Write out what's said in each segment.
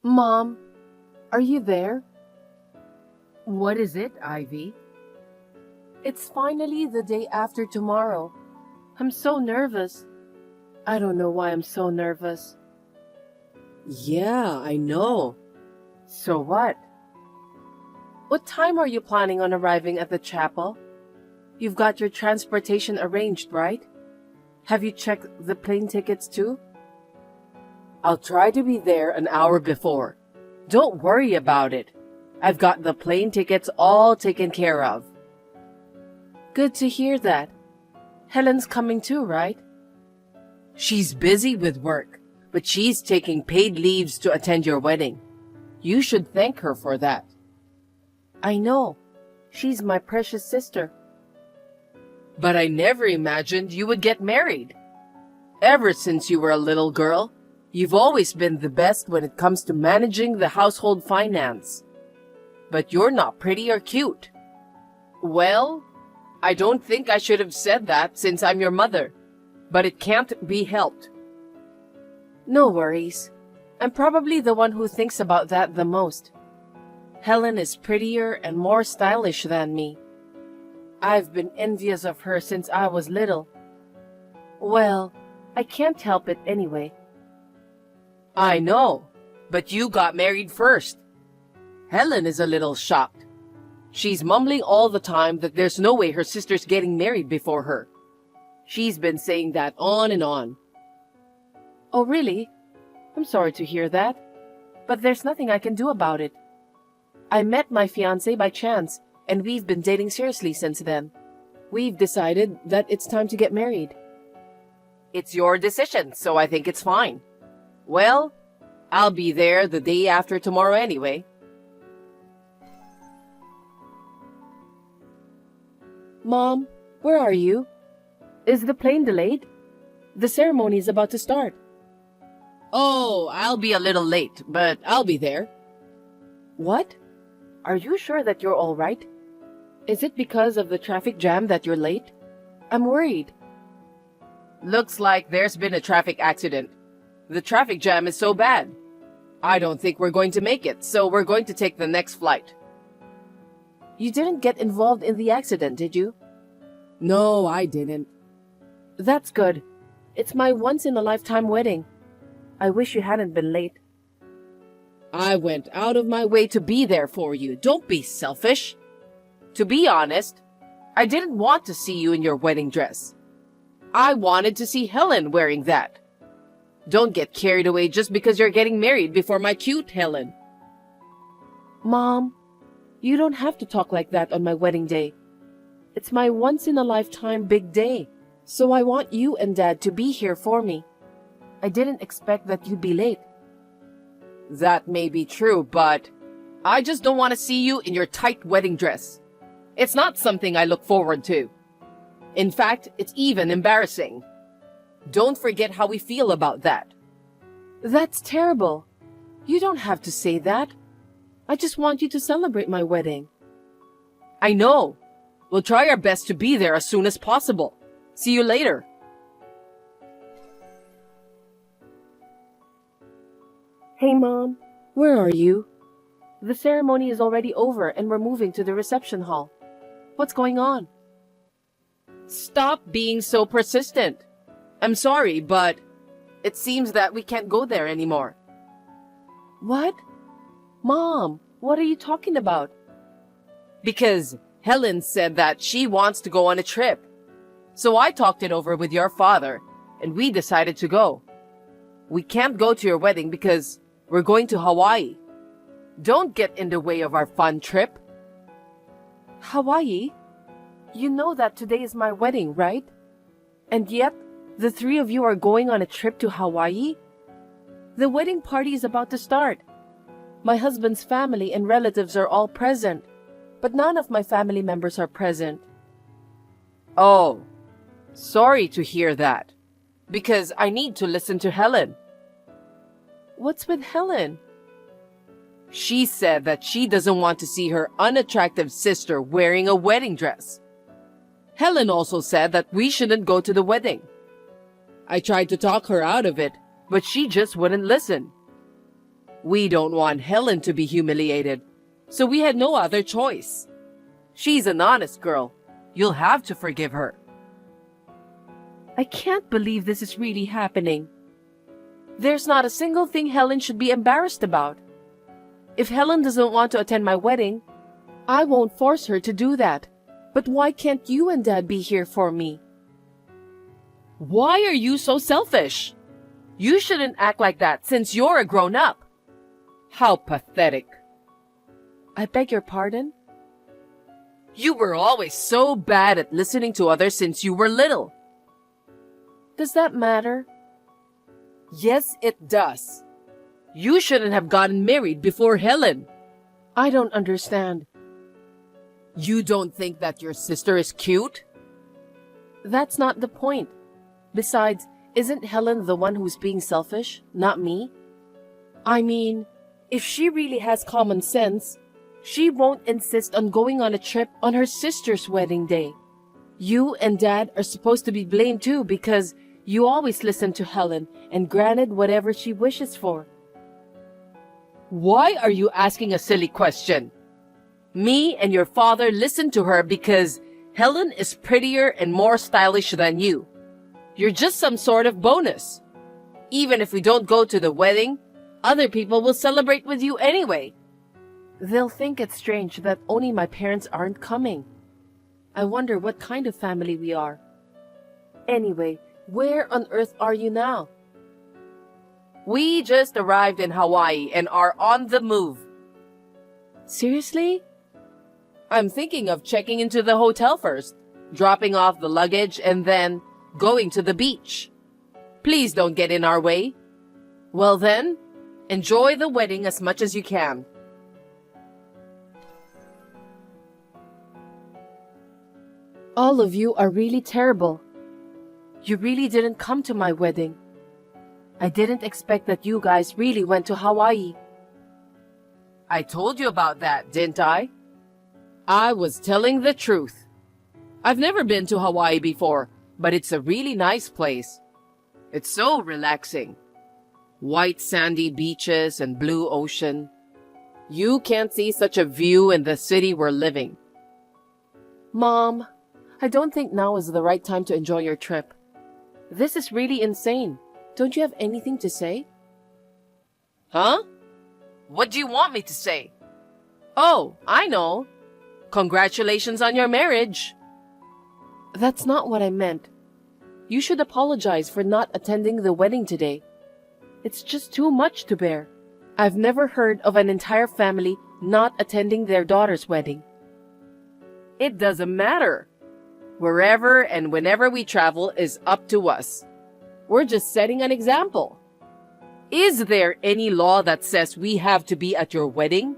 Mom, are you there? What is it, Ivy? It's finally the day after tomorrow. I'm so nervous. I don't know why I'm so nervous. Yeah, I know. So what? What time are you planning on arriving at the chapel? You've got your transportation arranged, right? Have you checked the plane tickets too? I'll try to be there an hour before. Don't worry about it. I've got the plane tickets all taken care of. Good to hear that. Helen's coming too, right? She's busy with work, but she's taking paid leaves to attend your wedding. You should thank her for that. I know. She's my precious sister. But I never imagined you would get married. Ever since you were a little girl, you've always been the best when it comes to managing the household finance. But you're not pretty or cute. Well, I don't think I should have said that since I'm your mother, but it can't be helped. No worries. I'm probably the one who thinks about that the most. Helen is prettier and more stylish than me. I've been envious of her since I was little. Well, I can't help it anyway. I know, but you got married first. Helen is a little shocked. She's mumbling all the time that there's no way her sister's getting married before her. She's been saying that on and on. Oh, really? I'm sorry to hear that. But there's nothing I can do about it. I met my fiancé by chance, and we've been dating seriously since then. We've decided that it's time to get married. It's your decision, so I think it's fine. Well, I'll be there the day after tomorrow anyway. Mom, where are you? Is the plane delayed? The ceremony is about to start. Oh, I'll be a little late, but I'll be there. What? Are you sure that you're all right? Is it because of the traffic jam that you're late? I'm worried. Looks like there's been a traffic accident. The traffic jam is so bad. I don't think we're going to make it, so we're going to take the next flight. You didn't get involved in the accident, did you? No, I didn't. That's good. It's my once-in-a-lifetime wedding. I wish you hadn't been late. I went out of my way to be there for you. Don't be selfish. To be honest, I didn't want to see you in your wedding dress. I wanted to see Helen wearing that. Don't get carried away just because you're getting married before my cute Helen. Mom, you don't have to talk like that on my wedding day. It's my once-in-a-lifetime big day, so I want you and Dad to be here for me. I didn't expect that you'd be late. That may be true, but I just don't want to see you in your tight wedding dress. It's not something I look forward to. In fact, it's even embarrassing. Don't forget how we feel about that. That's terrible. You don't have to say that. I just want you to celebrate my wedding. I know. We'll try our best to be there as soon as possible. See you later. Hey, Mom. Where are you? The ceremony is already over and we're moving to the reception hall. What's going on? Stop being so persistent. I'm sorry, but it seems that we can't go there anymore. What? Mom, what are you talking about? Because Helen said that she wants to go on a trip. So I talked it over with your father, and we decided to go. We can't go to your wedding because we're going to Hawaii. Don't get in the way of our fun trip. Hawaii? You know that today is my wedding, right? And yet, the three of you are going on a trip to Hawaii? The wedding party is about to start. My husband's family and relatives are all present, but none of my family members are present. Oh, sorry to hear that, because I need to listen to Helen. What's with Helen? She said that she doesn't want to see her unattractive sister wearing a wedding dress. Helen also said that we shouldn't go to the wedding. I tried to talk her out of it, but she just wouldn't listen. We don't want Helen to be humiliated, so we had no other choice. She's an honest girl. You'll have to forgive her. I can't believe this is really happening. There's not a single thing Helen should be embarrassed about. If Helen doesn't want to attend my wedding, I won't force her to do that. But why can't you and Dad be here for me? Why are you so selfish? You shouldn't act like that since you're a grown-up. How pathetic. I beg your pardon? You were always so bad at listening to others since you were little. Does that matter? Yes, it does. You shouldn't have gotten married before Helen. I don't understand. You don't think that your sister is cute? That's not the point. Besides, isn't Helen the one who's being selfish, not me? I mean, if she really has common sense, she won't insist on going on a trip on her sister's wedding day. You and Dad are supposed to be blamed too because you always listen to Helen and granted whatever she wishes for. Why are you asking a silly question? Me and your father listened to her because Helen is prettier and more stylish than you. You're just some sort of bonus. Even if we don't go to the wedding, other people will celebrate with you anyway. They'll think it's strange that only my parents aren't coming. I wonder what kind of family we are. Anyway, where on earth are you now? We just arrived in Hawaii and are on the move. Seriously? I'm thinking of checking into the hotel first, dropping off the luggage, and then going to the beach. Please don't get in our way. Well then, enjoy the wedding as much as you can. All of you are really terrible. You really didn't come to my wedding. I didn't expect that you guys really went to Hawaii. I told you about that, didn't I? I was telling the truth. I've never been to Hawaii before, but it's a really nice place. It's so relaxing. White sandy beaches and blue ocean. You can't see such a view in the city we're living. Mom, I don't think now is the right time to enjoy your trip. This is really insane. Don't you have anything to say? Huh? What do you want me to say? Oh, I know. Congratulations on your marriage. That's not what I meant. You should apologize for not attending the wedding today. It's just too much to bear. I've never heard of an entire family not attending their daughter's wedding. It doesn't matter. Wherever and whenever we travel is up to us. We're just setting an example. Is there any law that says we have to be at your wedding?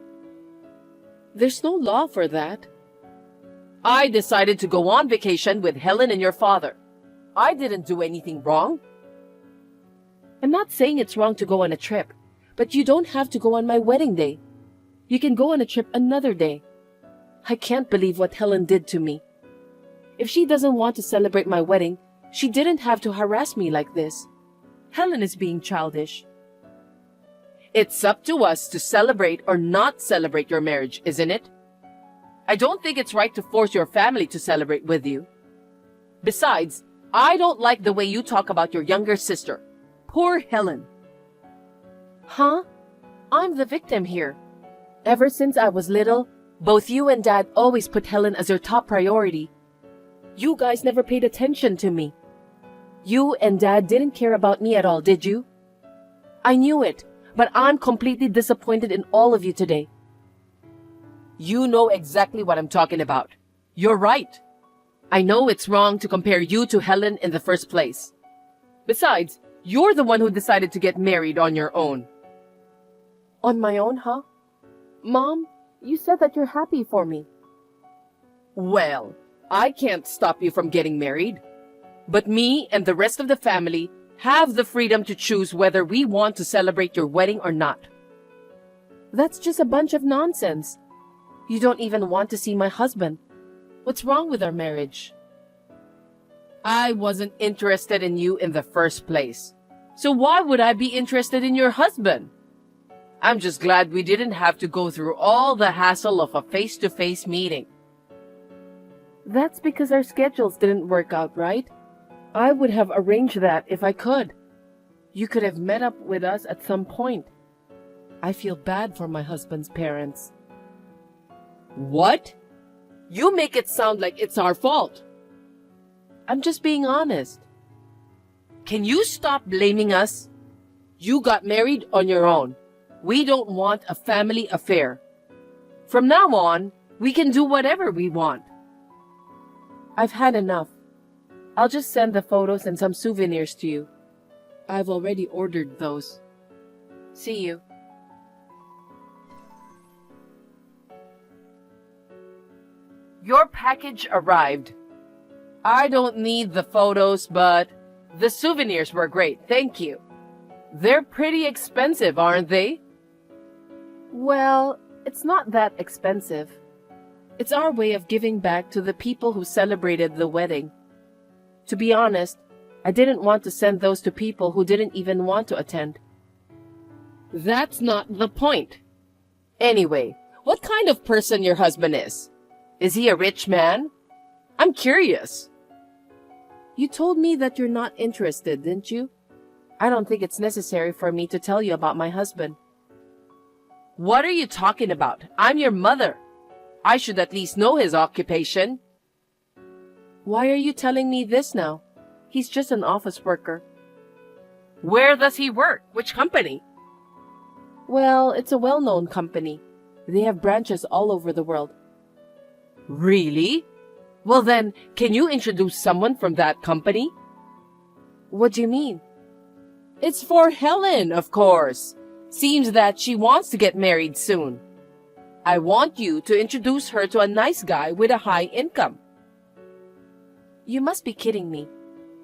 There's no law for that. I decided to go on vacation with Helen and your father. I didn't do anything wrong. I'm not saying it's wrong to go on a trip, but you don't have to go on my wedding day. You can go on a trip another day. I can't believe what Helen did to me. If she doesn't want to celebrate my wedding, she didn't have to harass me like this. Helen is being childish. It's up to us to celebrate or not celebrate your marriage, isn't it? I don't think it's right to force your family to celebrate with you. Besides, I don't like the way you talk about your younger sister. Poor Helen. Huh? I'm the victim here. Ever since I was little, both you and Dad always put Helen as your top priority. You guys never paid attention to me. You and Dad didn't care about me at all, did you? I knew it, but I'm completely disappointed in all of you today. You know exactly what I'm talking about. You're right. I know it's wrong to compare you to Helen in the first place. Besides, you're the one who decided to get married on your own. On my own, huh? Mom, you said that you're happy for me. Well, I can't stop you from getting married. But me and the rest of the family have the freedom to choose whether we want to celebrate your wedding or not. That's just a bunch of nonsense. You don't even want to see my husband. What's wrong with our marriage? I wasn't interested in you in the first place. So why would I be interested in your husband? I'm just glad we didn't have to go through all the hassle of a face-to-face meeting. That's because our schedules didn't work out, right? I would have arranged that if I could. You could have met up with us at some point. I feel bad for my husband's parents. What? You make it sound like it's our fault. I'm just being honest. Can you stop blaming us? You got married on your own. We don't want a family affair. From now on, we can do whatever we want. I've had enough. I'll just send the photos and some souvenirs to you. I've already ordered those. See you. Your package arrived. I don't need the photos, but the souvenirs were great, thank you. They're pretty expensive, aren't they? Well, it's not that expensive. It's our way of giving back to the people who celebrated the wedding. To be honest, I didn't want to send those to people who didn't even want to attend. That's not the point. Anyway, what kind of person your husband is? Is he a rich man? I'm curious. You told me that you're not interested, didn't you? I don't think it's necessary for me to tell you about my husband. What are you talking about? I'm your mother. I should at least know his occupation. Why are you telling me this now? He's just an office worker. Where does he work? Which company? Well, it's a well-known company. They have branches all over the world. Really? Well then, can you introduce someone from that company? What do you mean? It's for Helen, of course. Seems that she wants to get married soon. I want you to introduce her to a nice guy with a high income. You must be kidding me.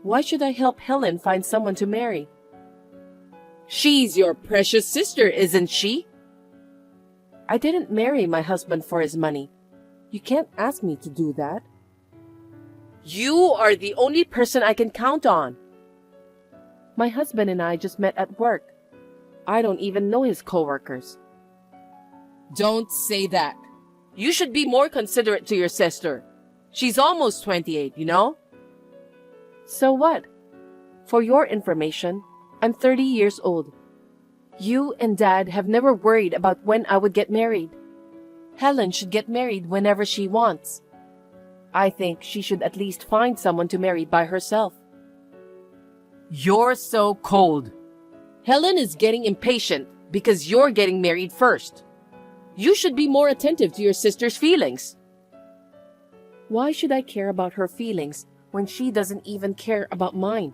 Why should I help Helen find someone to marry? She's your precious sister, isn't she? I didn't marry my husband for his money. You can't ask me to do that. You are the only person I can count on. My husband and I just met at work. I don't even know his coworkers. Don't say that. You should be more considerate to your sister. She's almost 28, you know? So what? For your information, I'm 30 years old. You and Dad have never worried about when I would get married. Helen should get married whenever she wants. I think she should at least find someone to marry by herself. You're so cold. Helen is getting impatient because you're getting married first. You should be more attentive to your sister's feelings. Why should I care about her feelings when she doesn't even care about mine?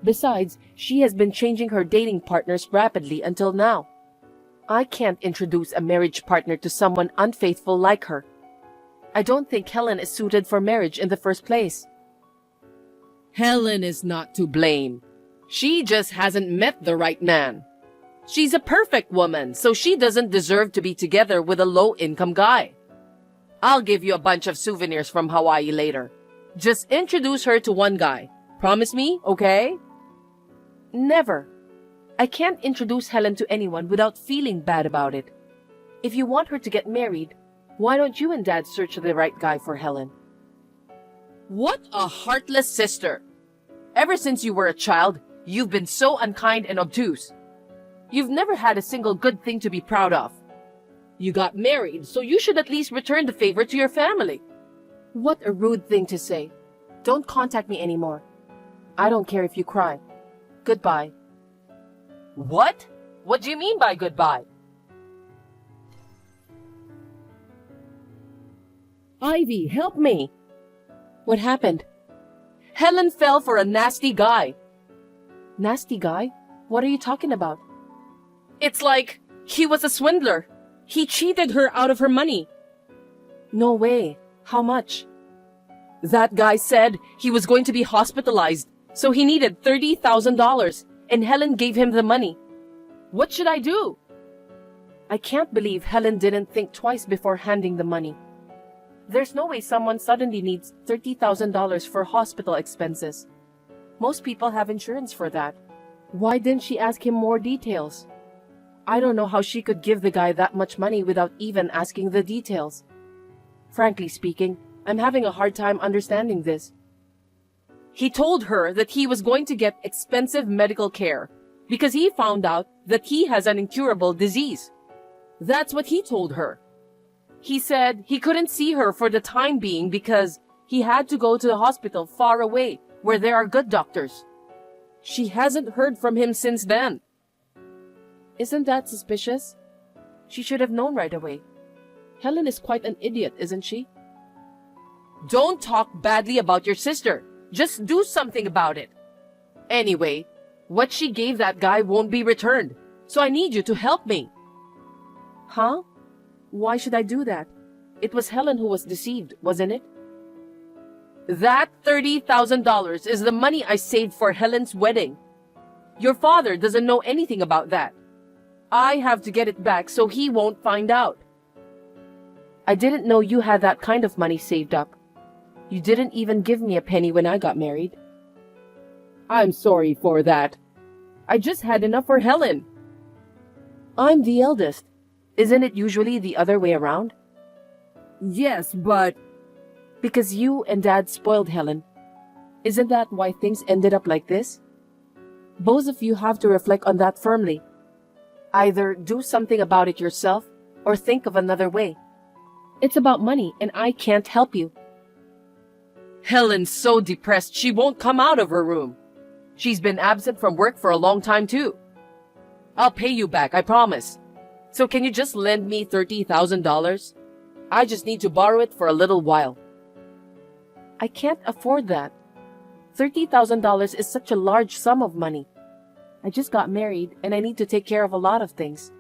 Besides, she has been changing her dating partners rapidly until now. I can't introduce a marriage partner to someone unfaithful like her. I don't think Helen is suited for marriage in the first place. Helen is not to blame. She just hasn't met the right man. She's a perfect woman, so she doesn't deserve to be together with a low-income guy. I'll give you a bunch of souvenirs from Hawaii later. Just introduce her to one guy. Promise me, okay? Never. I can't introduce Helen to anyone without feeling bad about it. If you want her to get married, why don't you and Dad search the right guy for Helen? What a heartless sister. Ever since you were a child, you've been so unkind and obtuse. You've never had a single good thing to be proud of. You got married, so you should at least return the favor to your family. What a rude thing to say. Don't contact me anymore. I don't care if you cry. Goodbye. What? What do you mean by goodbye? Ivy, help me. What happened? Helen fell for a nasty guy. Nasty guy? What are you talking about? It's like he was a swindler. He cheated her out of her money. No way. How much? That guy said he was going to be hospitalized, so he needed $30,000, and Helen gave him the money. What should I do? I can't believe Helen didn't think twice before handing the money. There's no way someone suddenly needs $30,000 for hospital expenses. Most people have insurance for that. Why didn't she ask him more details? I don't know how she could give the guy that much money without even asking the details. Frankly speaking, I'm having a hard time understanding this. He told her that he was going to get expensive medical care because he found out that he has an incurable disease. That's what he told her. He said he couldn't see her for the time being because he had to go to the hospital far away where there are good doctors. She hasn't heard from him since then. Isn't that suspicious? She should have known right away. Helen is quite an idiot, isn't she? Don't talk badly about your sister. Just do something about it. Anyway, what she gave that guy won't be returned, so I need you to help me. Huh? Why should I do that? It was Helen who was deceived, wasn't it? That $30,000 is the money I saved for Helen's wedding. Your father doesn't know anything about that. I have to get it back so he won't find out. I didn't know you had that kind of money saved up. You didn't even give me a penny when I got married. I'm sorry for that. I just had enough for Helen. I'm the eldest. Isn't it usually the other way around? Yes, but... Because you and Dad spoiled Helen. Isn't that why things ended up like this? Both of you have to reflect on that firmly. Either do something about it yourself or think of another way. It's about money and I can't help you. Helen's so depressed she won't come out of her room. She's been absent from work for a long time too. I'll pay you back, I promise. So can you just lend me $30,000? I just need to borrow it for a little while. I can't afford that. $30,000 is such a large sum of money. I just got married and I need to take care of a lot of things.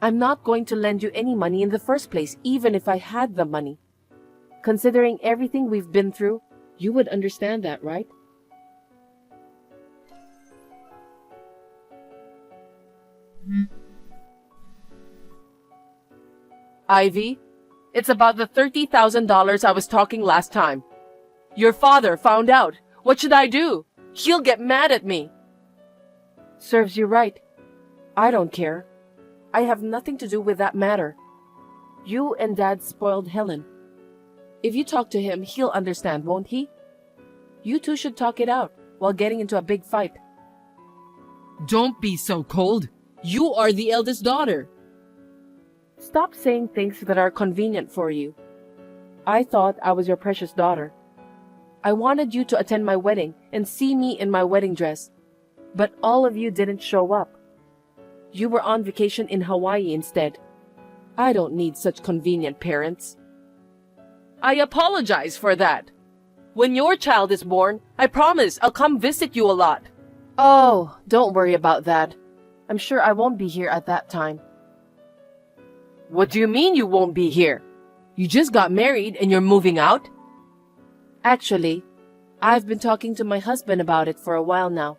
I'm not going to lend you any money in the first place, even if I had the money. Considering everything we've been through, you would understand that, right? Ivy, it's about the $30,000 I was talking last time. Your father found out. What should I do? He'll get mad at me. Serves you right. I don't care. I have nothing to do with that matter. You and Dad spoiled Helen. If you talk to him, he'll understand, won't he? You two should talk it out while getting into a big fight. Don't be so cold. You are the eldest daughter. Stop saying things that are convenient for you. I thought I was your precious daughter. I wanted you to attend my wedding and see me in my wedding dress, but all of you didn't show up. You were on vacation in Hawaii instead. I don't need such convenient parents. I apologize for that. When your child is born, I promise I'll come visit you a lot. Oh, don't worry about that. I'm sure I won't be here at that time. What do you mean you won't be here? You just got married and you're moving out? Actually, I've been talking to my husband about it for a while now.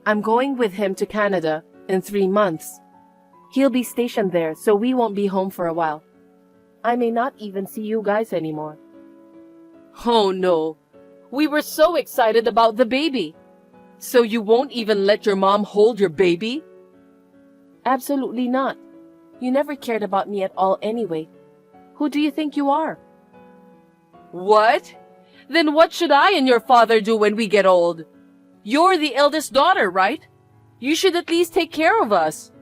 I'm going with him to Canada in 3 months. He'll be stationed there, so we won't be home for a while. I may not even see you guys anymore. Oh no. We were so excited about the baby. So you won't even let your mom hold your baby? Absolutely not. You never cared about me at all anyway. Who do you think you are? What? Then what should I and your father do when we get old? You're the eldest daughter, right? You should at least take care of us.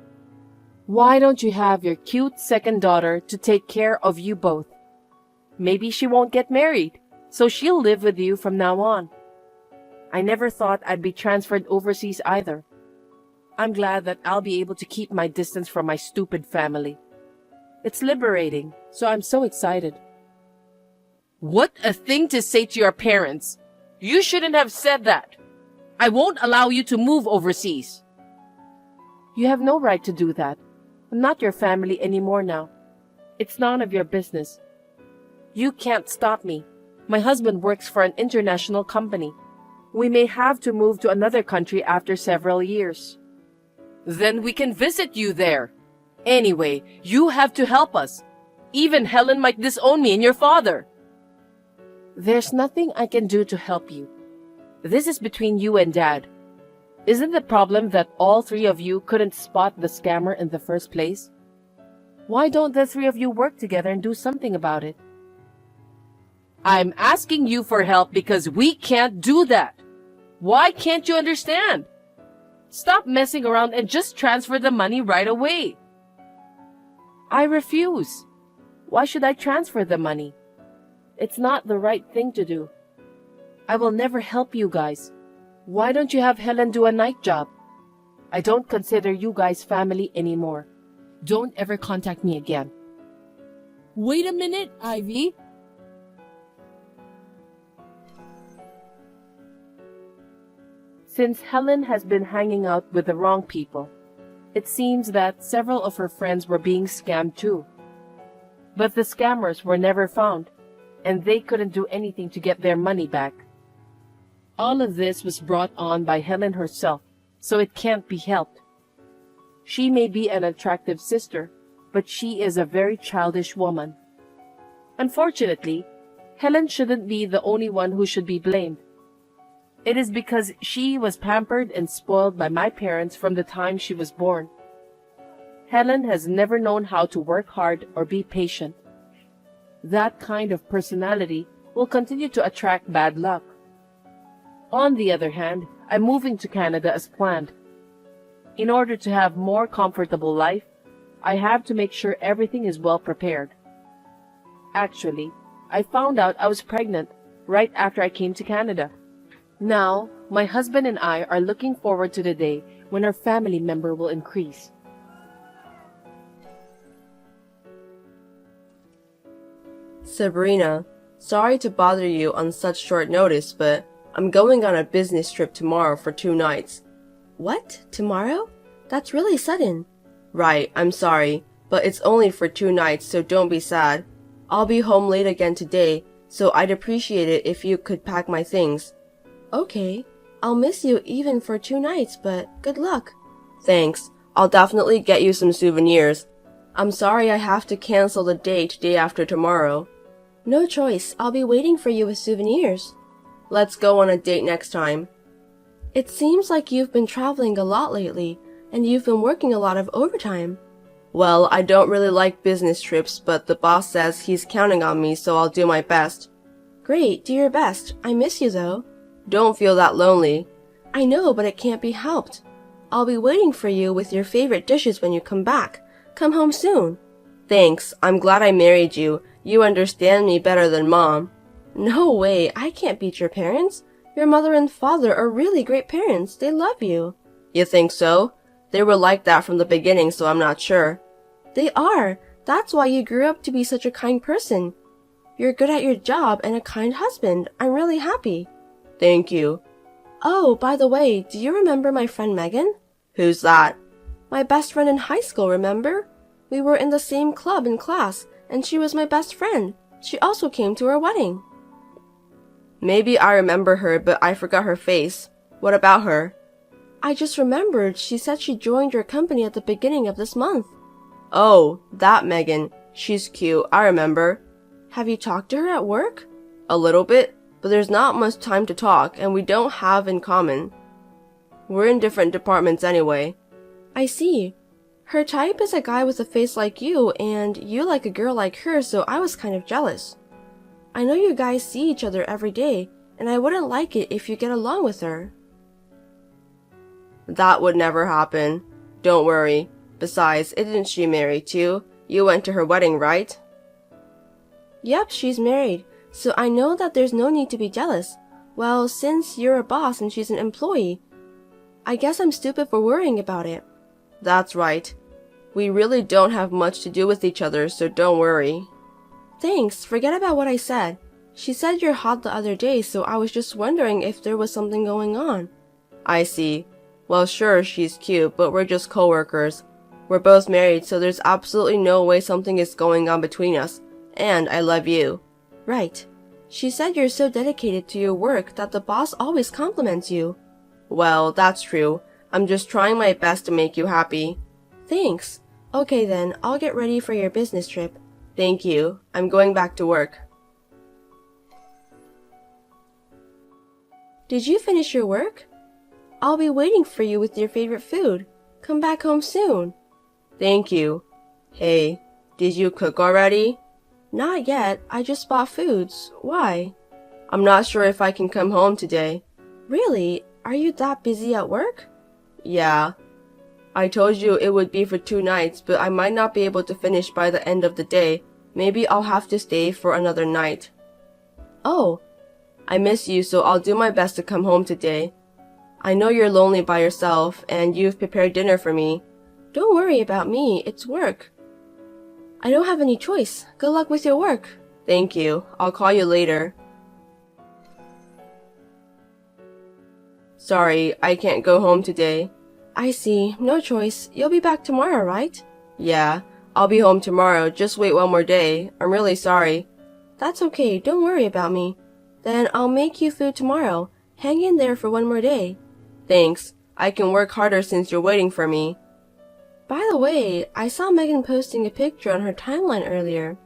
Why don't you have your cute second daughter to take care of you both? Maybe she won't get married, so she'll live with you from now on. I never thought I'd be transferred overseas either. I'm glad that I'll be able to keep my distance from my stupid family. It's liberating, so I'm so excited. What a thing to say to your parents. You shouldn't have said that. I won't allow you to move overseas. You have no right to do that. I'm not your family anymore now. It's none of your business. You can't stop me. My husband works for an international company. We may have to move to another country after several years. Then we can visit you there. Anyway, you have to help us. Even Helen might disown me and your father. There's nothing I can do to help you. This is between you and Dad. Isn't the problem that all three of you couldn't spot the scammer in the first place? Why don't the three of you work together and do something about it? I'm asking you for help because we can't do that. Why can't you understand? Stop messing around and just transfer the money right away. I refuse. Why should I transfer the money? It's not the right thing to do. I will never help you guys. Why don't you have Helen do a night job? I don't consider you guys family anymore. Don't ever contact me again. Wait a minute, Ivy. Since Helen has been hanging out with the wrong people, it seems that several of her friends were being scammed too. But the scammers were never found, and they couldn't do anything to get their money back. All of this was brought on by Helen herself, so it can't be helped. She may be an attractive sister, but she is a very childish woman. Unfortunately, Helen shouldn't be the only one who should be blamed. It is because she was pampered and spoiled by my parents from the time she was born. Helen has never known how to work hard or be patient. That kind of personality will continue to attract bad luck. On the other hand, I'm moving to Canada as planned. In order to have more comfortable life, I have to make sure everything is well prepared. Actually, I found out I was pregnant right after I came to Canada. Now, my husband and I are looking forward to the day when our family member will increase. Sabrina, sorry to bother you on such short notice, but I'm going on a business trip tomorrow for 2 nights. What? Tomorrow? That's really sudden. Right, I'm sorry, but it's only for 2 nights, so don't be sad. I'll be home late again today, so I'd appreciate it if you could pack my things. Okay, I'll miss you even for 2 nights, but good luck. Thanks, I'll definitely get you some souvenirs. I'm sorry I have to cancel the date day after tomorrow. No choice, I'll be waiting for you with souvenirs. Let's go on a date next time. It seems like you've been traveling a lot lately, and you've been working a lot of overtime. Well, I don't really like business trips, but the boss says he's counting on me, so I'll do my best. Great, do your best. I miss you though. Don't feel that lonely. I know, but it can't be helped. I'll be waiting for you with your favorite dishes when you come back. Come home soon. Thanks, I'm glad I married you. You understand me better than Mom. No way, I can't beat your parents. Your mother and father are really great parents. They love you. You think so? They were like that from the beginning, so I'm not sure. They are. That's why you grew up to be such a kind person. You're good at your job and a kind husband. I'm really happy. Thank you. Oh, by the way, do you remember my friend Megan? Who's that? My best friend in high school, remember? We were in the same club in class, and she was my best friend. She also came to our wedding. Maybe I remember her, but I forgot her face. What about her? I just remembered she said she joined your company at the beginning of this month. Oh, that Megan. She's cute, I remember. Have you talked to her at work? A little bit, but there's not much time to talk, and we don't have in common. We're in different departments anyway. I see. Her type is a guy with a face like you, and you like a girl like her, so I was kind of jealous. I know you guys see each other every day, and I wouldn't like it if you get along with her. That would never happen. Don't worry. Besides, isn't she married too? You went to her wedding, right? Yep, she's married, so I know that there's no need to be jealous. Well, since you're a boss and she's an employee, I guess I'm stupid for worrying about it. That's right. We really don't have much to do with each other, so don't worry. Thanks, forget about what I said. She said you're hot the other day, so I was just wondering if there was something going on. I see. Well, sure, she's cute, but we're just coworkers. We're both married, so there's absolutely no way something is going on between us. And I love you. Right. She said you're so dedicated to your work that the boss always compliments you. Well, that's true. I'm just trying my best to make you happy. Thanks. Okay then, I'll get ready for your business trip. Thank you. I'm going back to work. Did you finish your work? I'll be waiting for you with your favorite food. Come back home soon. Thank you. Hey, did you cook already? Not yet. I just bought foods. Why? I'm not sure if I can come home today. Really? Are you that busy at work? Yeah. I told you it would be for 2 nights, but I might not be able to finish by the end of the day. Maybe I'll have to stay for another night. Oh, I miss you, so I'll do my best to come home today. I know you're lonely by yourself, and you've prepared dinner for me. Don't worry about me, it's work. I don't have any choice. Good luck with your work. Thank you. I'll call you later. Sorry, I can't go home today. I see. No choice. You'll be back tomorrow, right? Yeah, I'll be home tomorrow. Just wait one more day. I'm really sorry. That's okay. Don't worry about me. Then I'll make you food tomorrow. Hang in there for one more day. Thanks. I can work harder since you're waiting for me. By the way, I saw Megan posting a picture on her timeline earlier.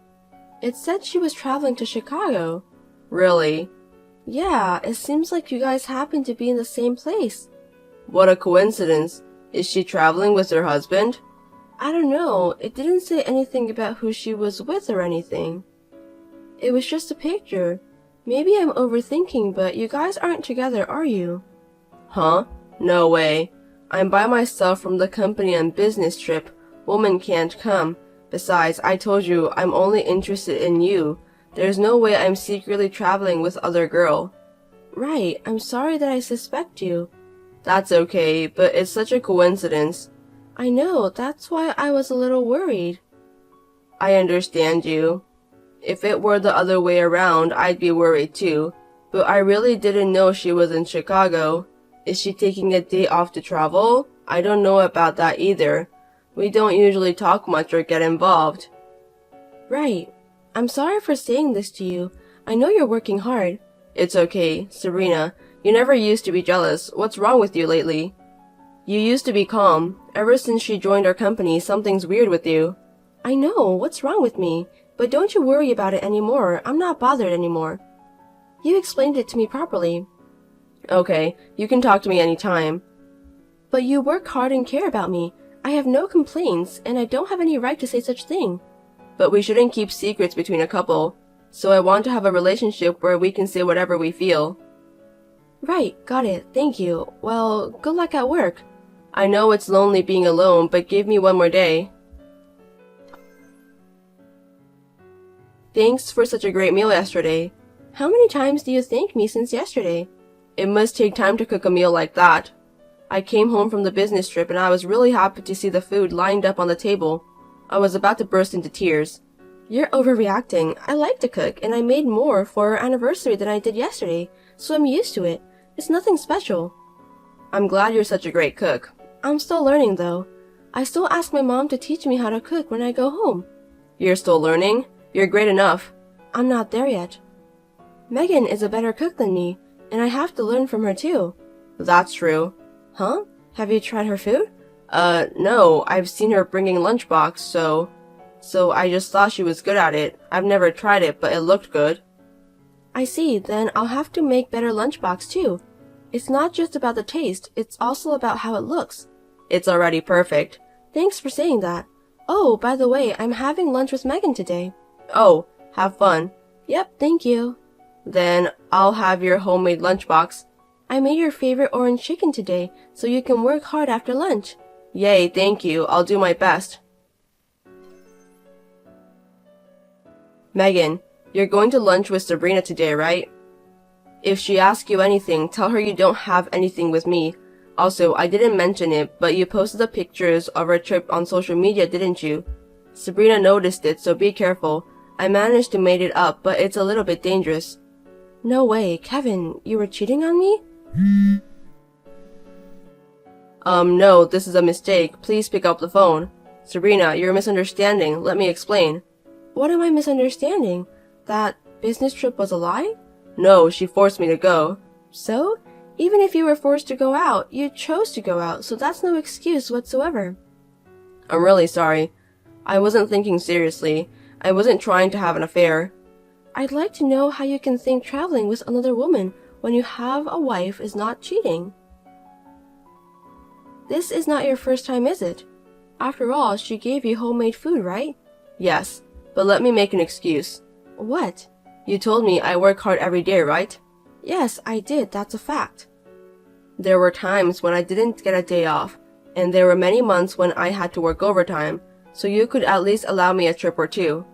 It said she was traveling to Chicago. Really? Yeah, it seems like you guys happen to be in the same place. What a coincidence. Is she traveling with her husband? I don't know. It didn't say anything about who she was with or anything. It was just a picture. Maybe I'm overthinking, but you guys aren't together, are you? Huh? No way. I'm by myself from the company on business trip. Woman can't come. Besides, I told you I'm only interested in you. There's no way I'm secretly traveling with other girl. Right, I'm sorry that I suspect you. That's okay, but it's such a coincidence. I know, that's why I was a little worried. I understand you. If it were the other way around, I'd be worried too. But I really didn't know she was in Chicago. Is she taking a day off to travel? I don't know about that either. We don't usually talk much or get involved. Right. I'm sorry for saying this to you. I know you're working hard. It's okay, Sabrina. You never used to be jealous. What's wrong with you lately? You used to be calm. Ever since she joined our company, something's weird with you. I know. What's wrong with me? But don't you worry about it anymore. I'm not bothered anymore. You explained it to me properly. Okay, you can talk to me anytime. But you work hard and care about me. I have no complaints, and I don't have any right to say such thing. But we shouldn't keep secrets between a couple. So I want to have a relationship where we can say whatever we feel. Right, got it. Thank you. Well, good luck at work. I know it's lonely being alone, but give me one more day. Thanks for such a great meal yesterday. How many times do you thank me since yesterday? It must take time to cook a meal like that. I came home from the business trip and I was really happy to see the food lined up on the table. I was about to burst into tears. You're overreacting. I like to cook and I made more for our anniversary than I did yesterday, so I'm used to it. It's nothing special. I'm glad you're such a great cook. I'm still learning though. I still ask my mom to teach me how to cook when I go home. You're still learning? You're great enough. I'm not there yet. Megan is a better cook than me, and I have to learn from her too. That's true. Huh? Have you tried her food? No. I've seen her bringing lunchbox, so I just thought she was good at it. I've never tried it, but it looked good. I see. Then I'll have to make better lunchbox too. It's not just about the taste, it's also about how it looks. It's already perfect. Thanks for saying that. Oh, by the way, I'm having lunch with Megan today. Oh, have fun. Yep, thank you. Then I'll have your homemade lunchbox. I made your favorite orange chicken today, so you can work hard after lunch. Yay, thank you. I'll do my best. Megan, you're going to lunch with Sabrina today, right? If she asks you anything, tell her you don't have anything with me. Also, I didn't mention it, but you posted the pictures of our trip on social media, didn't you? Sabrina noticed it, so be careful. I managed to make it up, but it's a little bit dangerous. No way, Kevin, you were cheating on me? No, this is a mistake. Please pick up the phone. Sabrina, you're misunderstanding. Let me explain. What am I misunderstanding? That business trip was a lie? No, she forced me to go. So? Even if you were forced to go out, you chose to go out, so that's no excuse whatsoever. I'm really sorry. I wasn't thinking seriously. I wasn't trying to have an affair. I'd like to know how you can think traveling with another woman when you have a wife is not cheating. This is not your first time, is it? After all, she gave you homemade food, right? Yes, but let me make an excuse. What? You told me I work hard every day, right? Yes, I did, that's a fact. There were times when I didn't get a day off, and there were many months when I had to work overtime, so you could at least allow me a trip or two.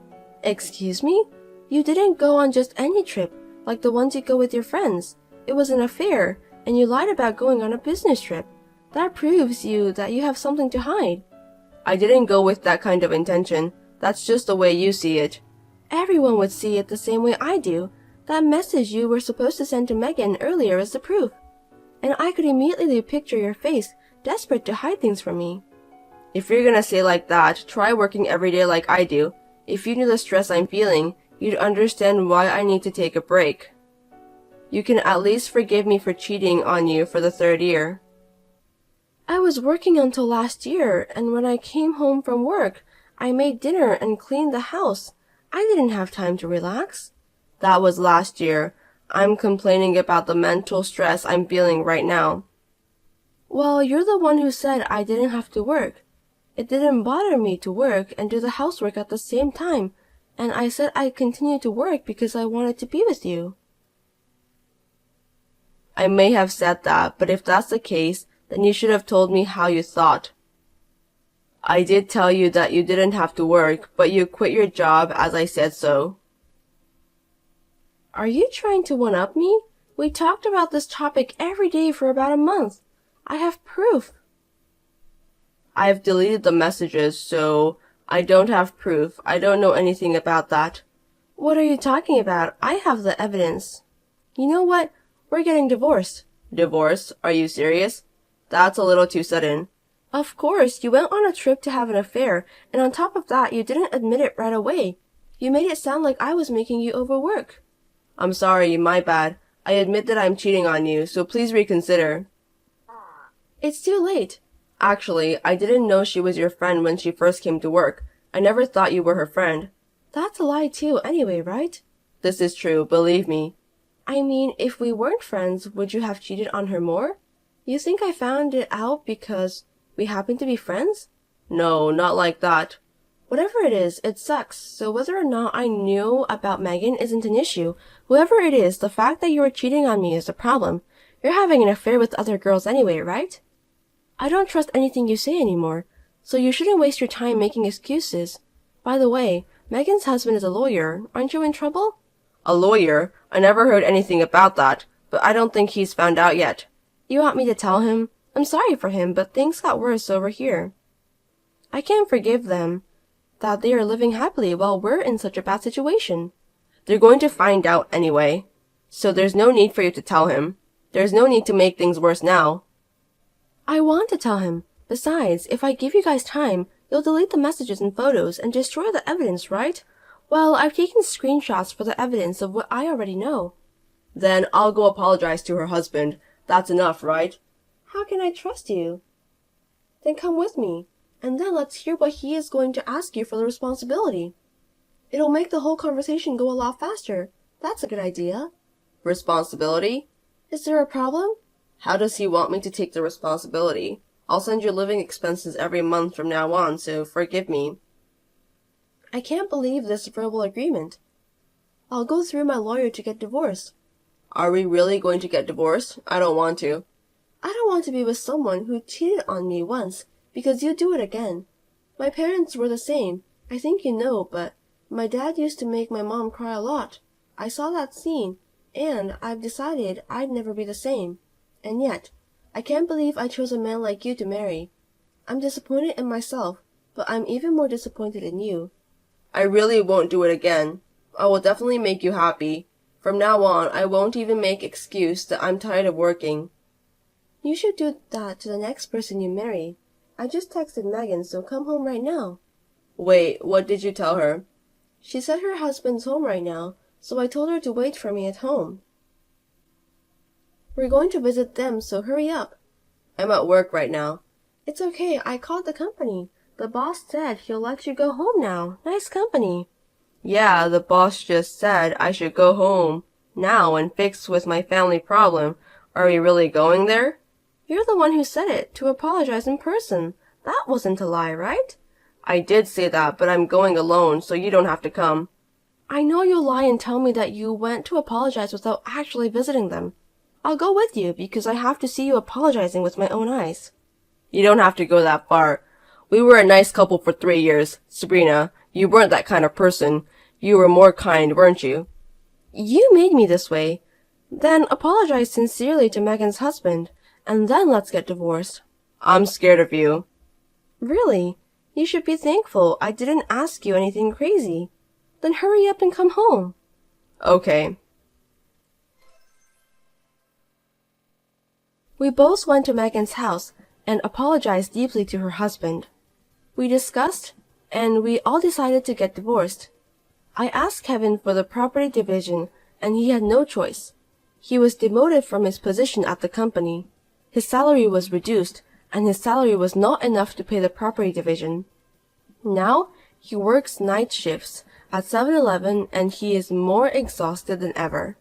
Excuse me? You didn't go on just any trip, like the ones you go with your friends. It was an affair, and you lied about going on a business trip. That proves that you have something to hide. I didn't go with that kind of intention. That's just the way you see it. Everyone would see it the same way I do. That message you were supposed to send to Megan earlier is the proof. And I could immediately picture your face, desperate to hide things from me. If you're gonna say like that, try working every day like I do. If you knew the stress I'm feeling, you'd understand why I need to take a break. You can at least forgive me for cheating on you for the 3rd year. I was working until last year, and when I came home from work, I made dinner and cleaned the house. I didn't have time to relax. That was last year. I'm complaining about the mental stress I'm feeling right now. Well, you're the one who said I didn't have to work. It didn't bother me to work and do the housework at the same time, and I said I'd continue to work because I wanted to be with you. I may have said that, but if that's the case, then you should have told me how you thought. I did tell you that you didn't have to work, but you quit your job as I said so. Are you trying to one-up me? We talked about this topic every day for about a month. I have proof. I've deleted the messages, so I don't have proof. I don't know anything about that. What are you talking about? I have the evidence. You know what? We're getting divorced. Divorce? Are you serious? That's a little too sudden. Of course, you went on a trip to have an affair, and on top of that, you didn't admit it right away. You made it sound like I was making you overwork. I'm sorry, my bad. I admit that I'm cheating on you, so please reconsider. It's too late. Actually, I didn't know she was your friend when she first came to work. I never thought you were her friend. That's a lie too, anyway, right? This is true, believe me. I mean, if we weren't friends, would you have cheated on her more? You think I found it out because we happen to be friends? No, not like that. Whatever it is, it sucks, so whether or not I knew about Megan isn't an issue. Whoever it is, the fact that you were cheating on me is the problem. You're having an affair with other girls anyway, right? I don't trust anything you say anymore, so you shouldn't waste your time making excuses. By the way, Megan's husband is a lawyer. Aren't you in trouble? A lawyer? I never heard anything about that, but I don't think he's found out yet. You want me to tell him? I'm sorry for him, but things got worse over here. I can't forgive them that they are living happily while we're in such a bad situation. They're going to find out anyway, so there's no need for you to tell him. There's no need to make things worse now. I want to tell him. Besides, if I give you guys time, you'll delete the messages and photos and destroy the evidence, right? Well, I've taken screenshots for the evidence of what I already know. Then I'll go apologize to her husband. That's enough, right? How can I trust you? Then come with me, and then let's hear what he is going to ask you for the responsibility. It'll make the whole conversation go a lot faster. That's a good idea. Responsibility? Is there a problem? How does he want me to take the responsibility? I'll send you living expenses every month from now on, so forgive me. I can't believe this verbal agreement. I'll go through my lawyer to get divorced. Are we really going to get divorced? I don't want to. I don't want to be with someone who cheated on me once, because you do it again. My parents were the same. I think you know, but my dad used to make my mom cry a lot. I saw that scene, and I've decided I'd never be the same. And yet, I can't believe I chose a man like you to marry. I'm disappointed in myself, but I'm even more disappointed in you. I really won't do it again. I will definitely make you happy. From now on, I won't even make excuse that I'm tired of working. You should do that to the next person you marry. I just texted Megan, so come home right now. Wait, what did you tell her? She said her husband's home right now, so I told her to wait for me at home. We're going to visit them, so hurry up. I'm at work right now. It's okay, I called the company. The boss said he'll let you go home now. Nice company. Yeah, the boss just said I should go home now and fix with my family problem. Are we really going there? You're the one who said it, to apologize in person. That wasn't a lie, right? I did say that, but I'm going alone, so you don't have to come. I know you'll lie and tell me that you went to apologize without actually visiting them. I'll go with you because I have to see you apologizing with my own eyes. You don't have to go that far. We were a nice couple for 3 years. Sabrina, you weren't that kind of person. You were more kind, weren't you? You made me this way. Then apologize sincerely to Megan's husband, and then let's get divorced. I'm scared of you. Really? You should be thankful I didn't ask you anything crazy. Then hurry up and come home. Okay. We both went to Megan's house and apologized deeply to her husband. We discussed, and we all decided to get divorced. I asked Kevin for the property division, and he had no choice. He was demoted from his position at the company. His salary was reduced, and his salary was not enough to pay the property division. Now, he works night shifts at 7-Eleven, and he is more exhausted than ever.